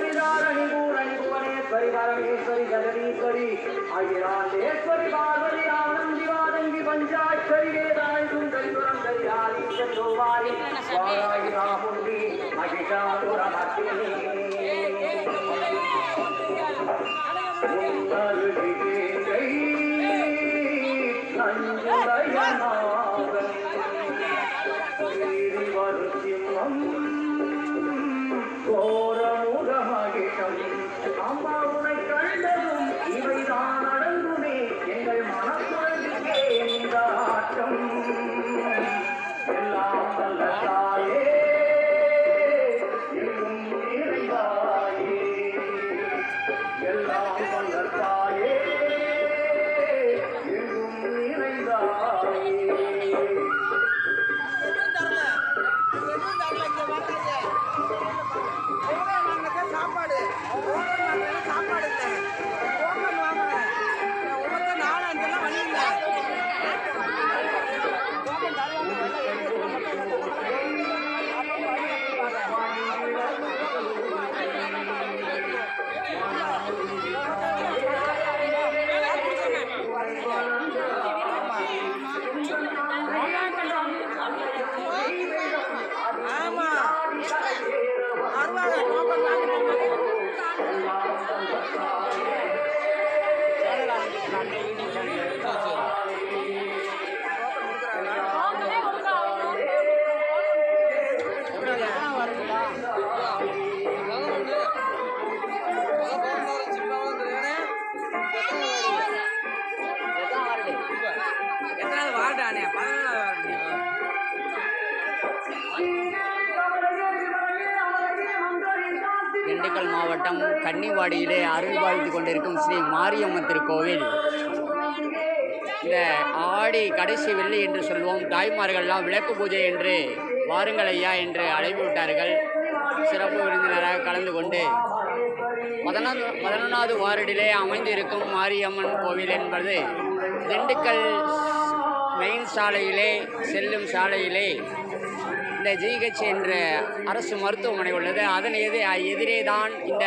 பூமிதாரணி பூரணி புவனேஸ்வரி பரமேஸ்வரி ஜகதீஸ்வரி அகிலாண்டேஸ்வரி பார்வதி ஆனந்தி வாதங்கி பஞ்சாட்சரி வேதாய் சுந்தரி சுரந்தரி ஆதித்ய சோவாரி வாராகி ராமுண்டி மகிஷாசுரமர்த்தினி அம்மா உனை கண்டதும் இவைதான் அடங்குமே எங்கள் மனக்குழந்தைக்கே இந்த ஆட்டம் எல்லாம் வல்ல தாயே எங்கும் நிறைந்தாயே எல்லாம் வல்ல தாயே எங்கும் நிறைந்தாயே சாப்பாடு சாப்பாடு இல்லை டோக்கன் வாங்கினேன் ஒவ்வொருத்தர் 4-5 வழி இல்லை ஆமா அருவாங்க டோக்கன் வாங்கினேன் எத்தனாவது வார்டானே 11வது வார்டு திண்டுக்கல் மாவட்டம் கன்னிவாடியிலே அருள் வாழ்த்து கொண்டிருக்கும் ஸ்ரீ மாரியம்மன் திருக்கோவில். இந்த ஆடி கடைசி வெள்ளி என்று சொல்வோம். தாய்மார்கள்லாம் விளக்கு பூஜை என்று வாருங்கள் ஐயா என்று அழைப்பு விட்டார்கள். சிறப்பு விருந்தினராக கலந்து கொண்டு 11வது வார்டிலே அமைந்திருக்கும் மாரியம்மன் கோவில் என்பது திண்டுக்கல் மெயின் சாலையிலே செல்லும் சாலையிலே இந்த ஜிஹெச் என்ற அரசு மருத்துவமனை உள்ளது. அதன் எதிரே தான் இந்த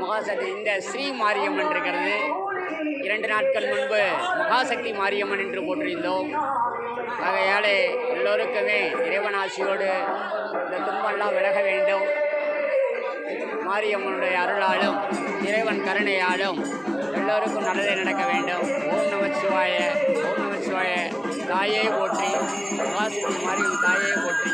மகாசக்தி இந்த ஸ்ரீ மாரியம்மன் இருக்கிறது. 2 நாட்கள் முன்பு மகாசக்தி மாரியம்மன் என்று போற்றியிருந்தோம். ஆகையாலே எல்லோருக்குமே இறைவனாசியோடு இந்த துன்பெல்லாம் விலக வேண்டும். மாரியம்மனுடைய அருளாலும் இறைவன் கருணையாலும் எல்லோருக்கும் நல்லதே நடக்க வேண்டும். ஓம் நமச்சிவாய, ஓம் நமச்சிவாய. தாயே போற்றி, மகாசக்தி மாரியம்மன் தாயே போற்றி.